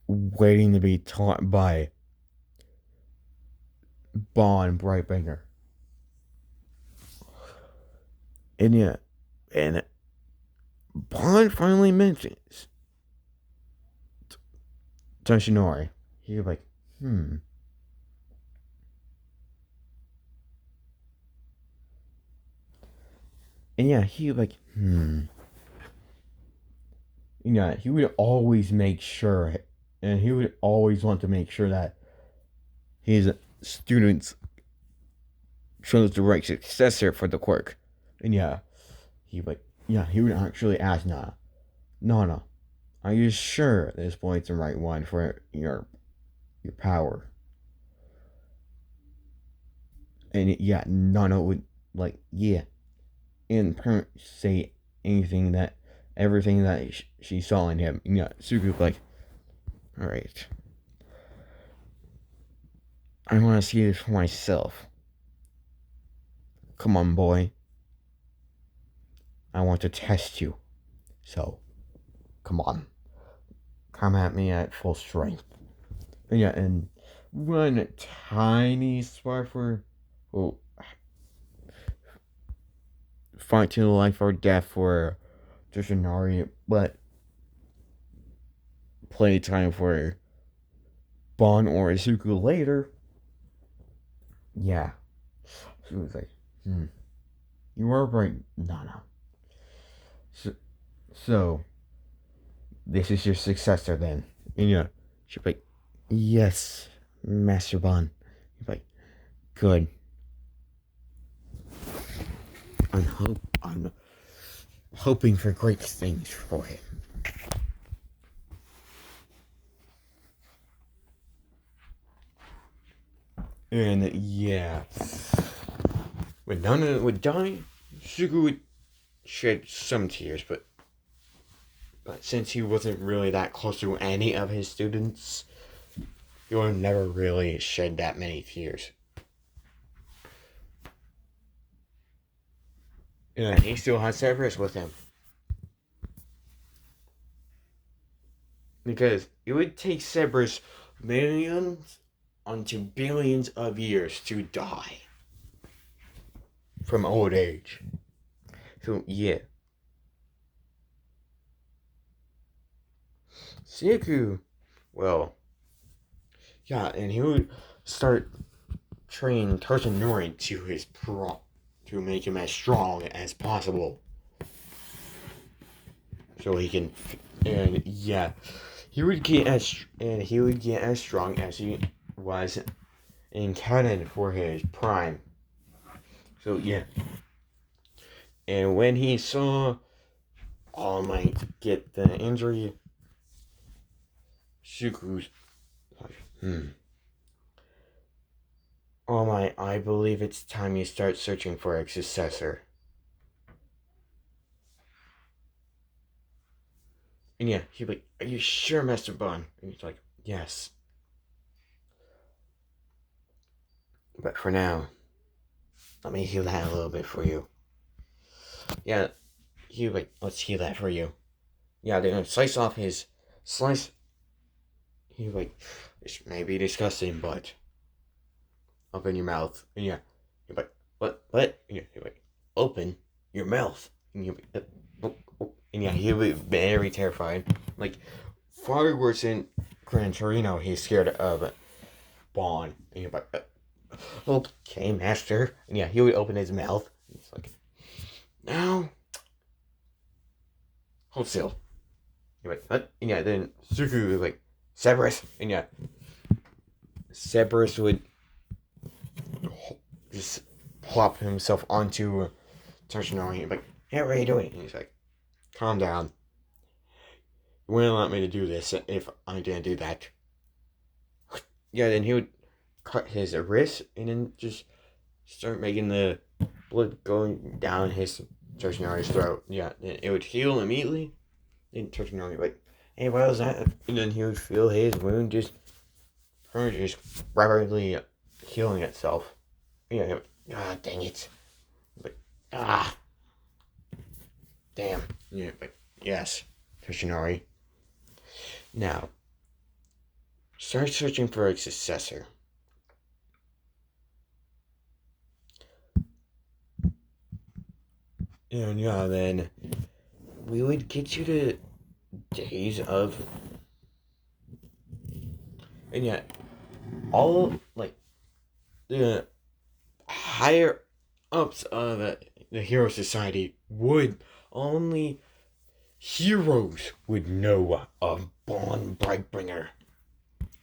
Speaker 1: waiting to be taught by Bon Brightbringer. And yeah, and Bon finally mentions Toshinori. He was like, And yeah, he was like, Yeah, he would always make sure, and he would always want to make sure that his students chose the right successor for the quirk. And yeah, he would actually ask Nana, are you sure this boy's the right one for your power? And yeah, Nana would and parent say everything that she saw in him. Yeah, Suku was like, all right, I want to see this for myself. Come on, boy. I want to test you. So, come on. Come at me at full strength. And yeah, and one tiny spark for fight to life or death for Toshinori, but playtime for Bon or Izuka later. Yeah. She was like, you were right, Nana. So, this is your successor then. And yeah, she's like, yes, Master Bon. He's like, good. I'm hoping for great things for him. And yeah, when Nana would die, Sugu would shed some tears, but since he wasn't really that close to any of his students, he would never really shed that many tears. And he still has Cerberus with him. Because it would take Cerberus millions onto billions of years to die from old age. So, yeah. Siku, well, yeah, and he would start training Toshinori to his to make him as strong as possible. So he can, and yeah, he would get as strong as he was in canon for his prime. So yeah, and when he saw All Might get the injury, Shuku's like, Oh my, I believe it's time you start searching for a successor. And yeah, he'd be like, are you sure, Master Bond? And he's like, yes. But for now, let me heal that a little bit for you. Yeah, he'd be like, let's heal that for you. Yeah, they're gonna slice off his slice. He'd be like, this may be disgusting, but open your mouth. And yeah, you're like, what? And yeah, you're like, open your mouth. And you're like, and yeah, he'll be very terrified. Like, far worse than Gran Torino, he's scared of Bond. And you're like, okay, master. And yeah, he would open his mouth. He's like, now, hold still. You're like, what? And yeah, then Suku was like, Cerberus. And yeah, Cerberus would just plop himself onto Toshinori. He'd be like, hey, what are you doing? And he's like, calm down. You wouldn't allow me to do this if I didn't do that. Yeah, then he would cut his wrist and then just start making the blood going down his Toshinori's throat. Yeah, then it would heal immediately. Then Toshinori would be like, hey, what was that? And then he would feel his wound just rapidly healing itself. Yeah, ah, dang it. Like, ah, damn. Yeah, but yes, Toshinori. Now, start searching for a successor. And yeah, then we would get you to days of. And yeah, all, like, the higher ups of the Hero Society would only heroes would know of Bond Brightbringer.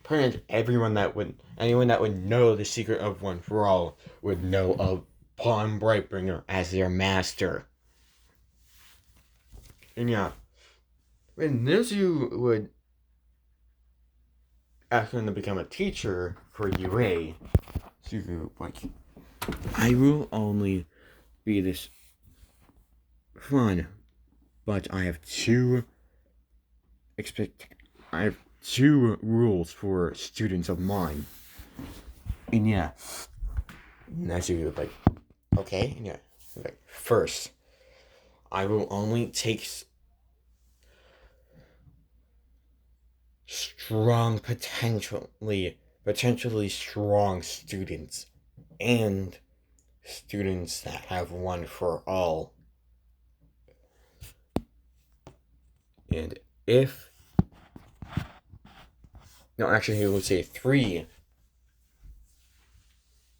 Speaker 1: Pretty much anyone that would know the secret of One for All would know of Bond Brightbringer as their master. And yeah, when Nizu would ask him to become a teacher for UA, Suku, like, I will only be this fun, but I have I have two rules for students of mine. And yeah, Nizu would like, okay, and yeah, like, first, I will only take strong, potentially strong students, and students that have One for All. And if no, actually, he would say three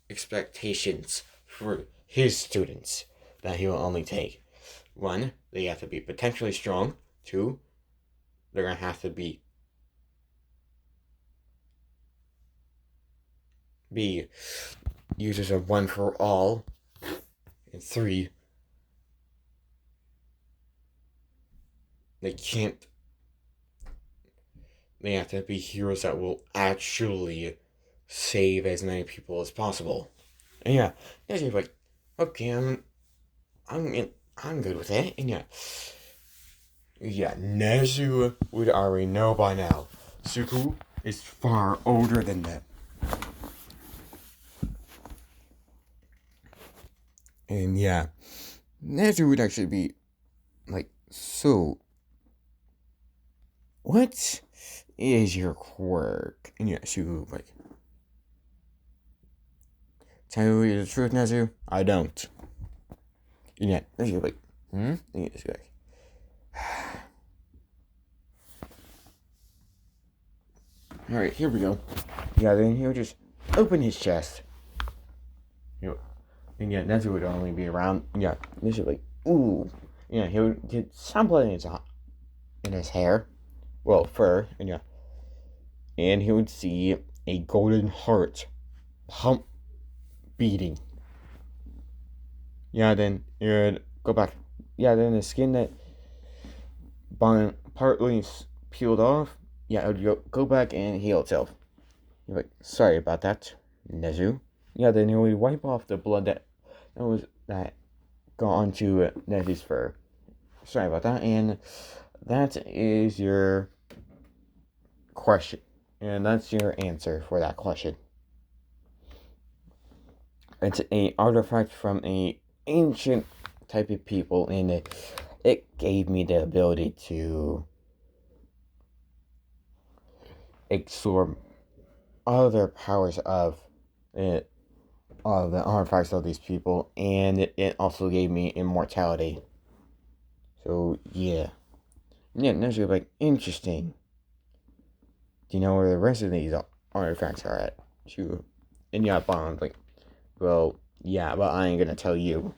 Speaker 1: expectations for his students that he will only take. One, they have to be potentially strong. Two, they're gonna have to be users of One for All. And three, they can't. They have to be heroes that will actually save as many people as possible. And yeah, Nezu's like, okay, I'm good with it. And yeah, Nezu would already know by now. Suku is far older than them. And yeah, Nezu would actually be like, so, what is your quirk? And yeah, Suku would like, tell you the truth, Nezu, I don't. And yeah, Nezu would like, And he's like, alright, here we go. Yeah, then he would just open his chest. And yeah, Nezu would only be around. Yeah, Nezu would like, ooh. Yeah, he would get some blood in his hair. Well, fur. And yeah. And he would see a golden heart pump beating. Yeah, then he would go back. Yeah, then the skin that partly peeled off, yeah, it would go back and heal itself. You're like, sorry about that, Nezu. yeah, then it would wipe off the blood that got onto Nezu's fur. Sorry about that, and that is your question, and that's your answer for that question. It's a artifact from a ancient type of people, and it gave me the ability to absorb other powers of the artifacts of these people, and it also gave me immortality. So yeah, that's like interesting. Do you know where the rest of these artifacts are at? Shoot, and yeah, Bond like, well, yeah, but I ain't gonna tell you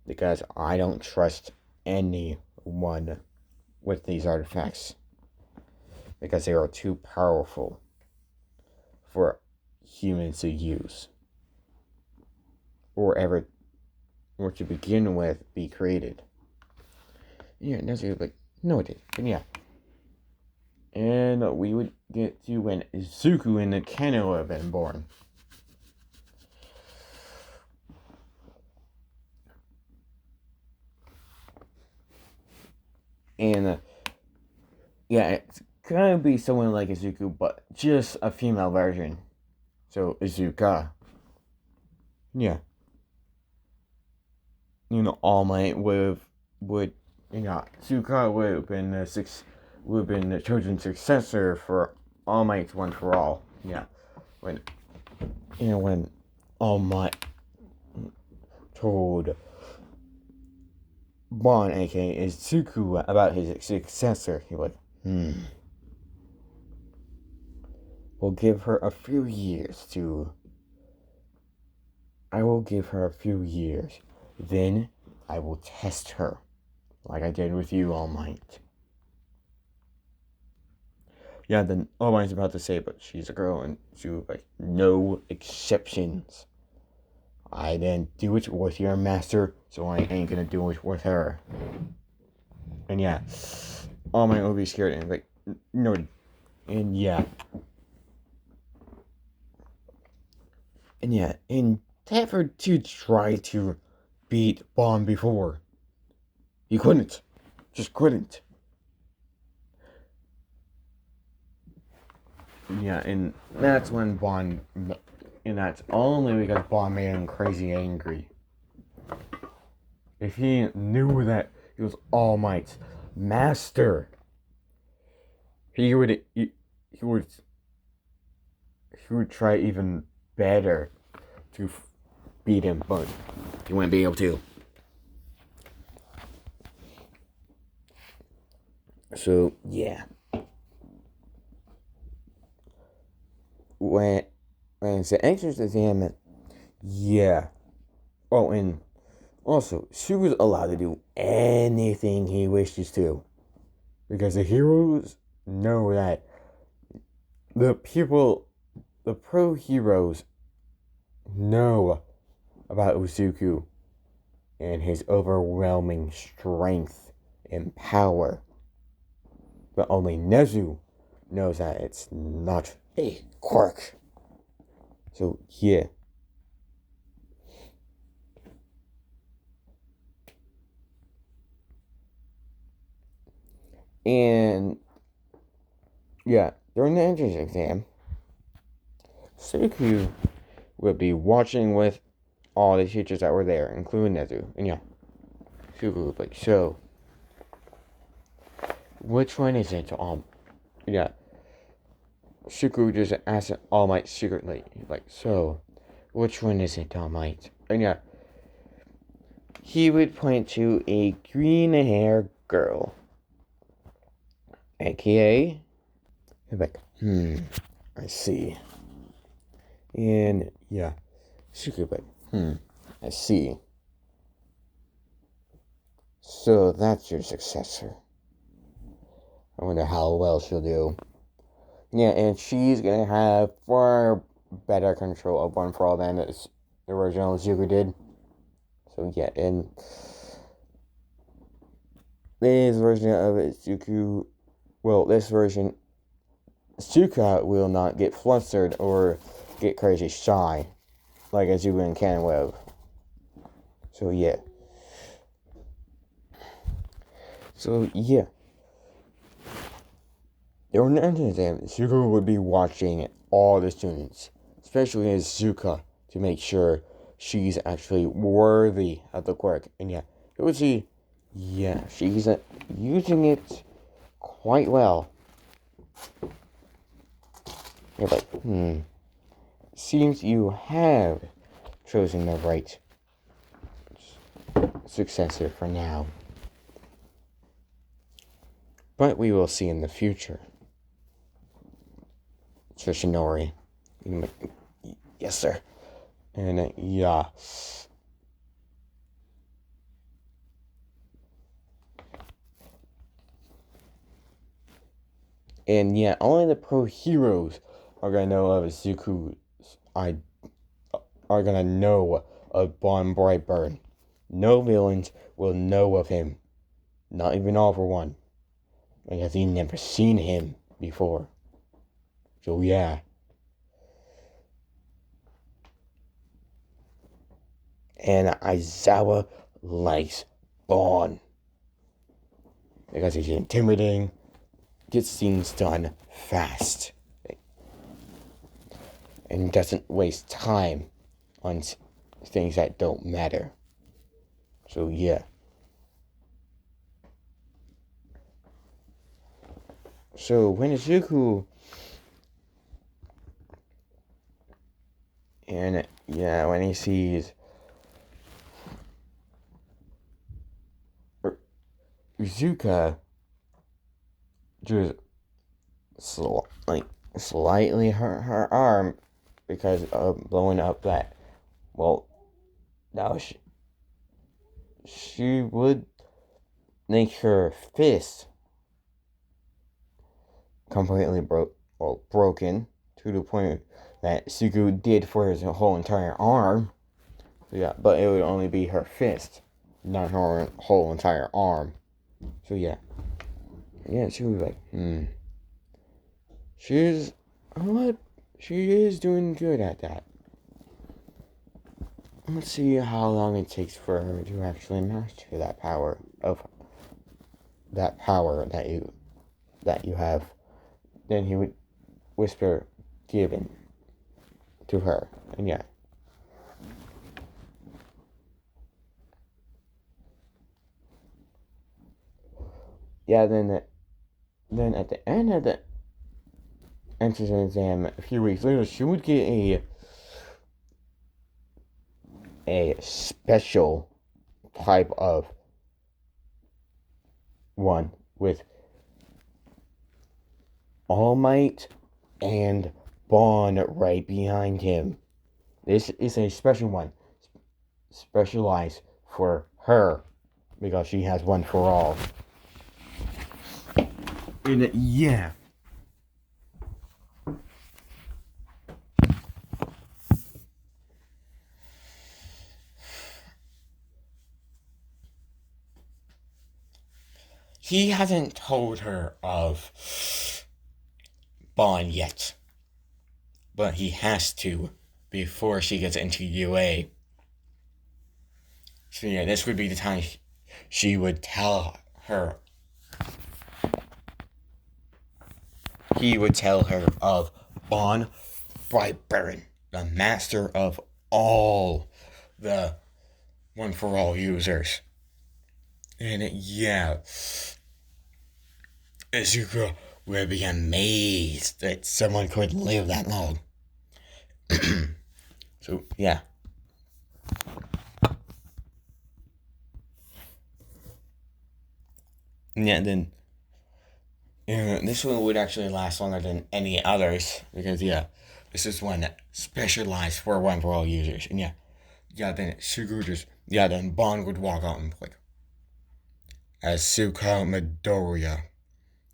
Speaker 1: because I don't trust anyone with these artifacts because they are too powerful for humans to use or ever or to begin with be created. Yeah, that's like no it did. But yeah. And we would get to when Izuku and the Kano have been born. And yeah, it's gonna be someone like Izuku, but just a female version. So Izuka. Yeah. All Might would Izuka would have been the chosen successor for All Might's One for All. Yeah. When All Might told Bon, aka Izuku, about his successor, he was We'll give her a few years to. I will give her a few years. Then I will test her, like I did with you, All Might. Yeah, then All Might's about to say, but she's a girl, and she was like, no exceptions. I didn't do it with your master, so I ain't gonna do it with her. And yeah, All Might will be scared and like, no, and yeah. And Taffer did try to beat Bond before. He couldn't. Just couldn't. Yeah, and that's when Bond, and that's only because Bond made him crazy angry. If he knew that he was All Might's master, he would try even better to beat him, but he wouldn't be able to. So yeah, when it's the entrance exam, yeah. Oh, and also, she was allowed to do anything he wishes to, because the heroes know that the pro heroes, know about Izuku and his overwhelming strength and power. But only Nezu knows that it's not a quirk. So, yeah. And, yeah, during the entrance exam, Suku would be watching with all the teachers that were there, including Nezu. And yeah, Suku would be like, so, which one is it? Yeah. Suku just asked All Might secretly, like, so, which one is it, All Might? And yeah, he would point to a green-haired girl, aka, he'd be like, I see. And yeah, Suku would be like, I see. So that's your successor. I wonder how well she'll do. Yeah, and she's gonna have far better control of One for All than the original Izuku did. So yeah, and this version of Izuku, well, this version Izuka will not get flustered or get crazy shy like Eivor can will. So yeah. During the entrance exam, Izuka would be watching all the students, especially Izuka, to make sure she's actually worthy of the quirk. And yeah, it would see, yeah, she's using it quite well. You're like, seems you have chosen the right successor for now. But we will see in the future. Tsushinori. Yes, sir. And yeah. And yeah, only the pro heroes are gonna know of Izuku. Are gonna know of Bon Brightburn. No villains will know of him. Not even All For One. Because he never seen him before. So yeah. And Aizawa likes Bon. Because he's intimidating, gets things done fast, and doesn't waste time on things that don't matter. So yeah. So when Izuku and yeah, when he sees Izuka just slightly hurt her arm because of blowing up that, well, now she would make her fist completely broken to the point that Sugu did for his whole entire arm. Yeah, but it would only be her fist, not her whole entire arm. So yeah. Yeah, she was like, She's she is doing good at that. Let's see how long it takes for her to actually master that power that you have. Then he would whisper, given to her, and yeah. Yeah, then at the end of the entrance exam, a few weeks later, she would get a special type of one with All Might and Bond right behind him. This is a special one, specialized for her, because she has one for all. And yeah. He hasn't told her of Bond yet, but he has to before she gets into UA. So yeah, this would be the time she would tell her. He would tell her of Bon Brightburn, the master of all the One For All users. And yeah, Izuka would be amazed that someone could live that long. So yeah. Yeah, then this one would actually last longer than any others because yeah, this is one that specialized for One For All users. And then Sugu then Bond would walk out and like, Asuka Midoriya,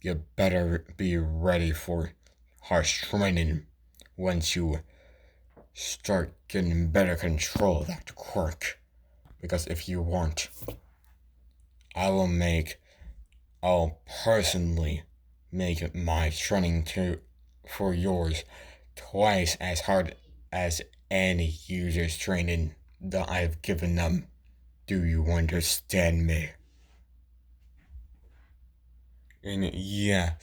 Speaker 1: you better be ready for harsh training once you start getting better control of that quirk. Because if you won't, I'll personally make my training to
Speaker 2: for yours twice as hard as any user's training that I've given them. Do you understand me? And yeah,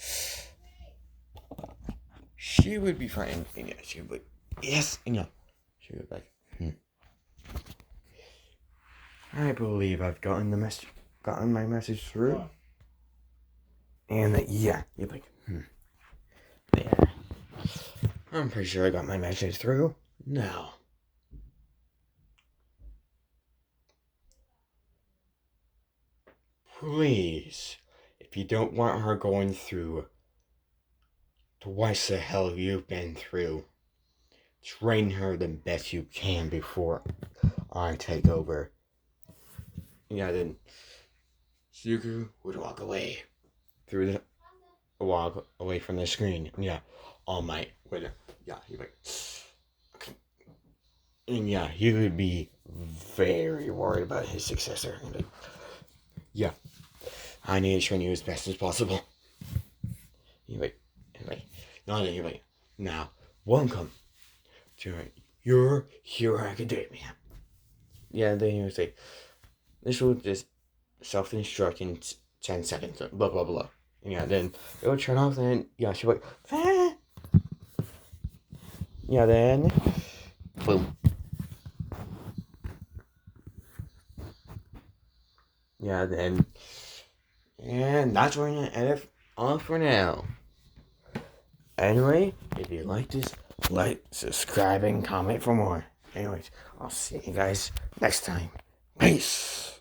Speaker 2: she would be fine. And yeah, she would. Yes, and yeah, she would be like, I believe I've gotten my message through. And yeah, you're like, yeah. I'm pretty sure I got my message through. Now, please, if you don't want her going through twice the hell you've been through, train her the best you can before I take over. Yeah, then Suku would walk away walk away from the screen. Yeah, All Might would. Yeah, he'd like, and yeah, he would be very worried about his successor. And like, yeah, I need to train you as best as possible. He'd like, not that he'd like, now welcome to your Hero Academia. Yeah, then he would say, this will just self-destruct in 10 seconds, blah blah blah. And yeah, then it would turn off, and yeah, she'd be like, ah. Yeah, then boom. Yeah, then, and that's where I'm gonna end it off for now. Anyway, if you like this, like, subscribe, and comment for more. Anyways, I'll see you guys next time. Peace.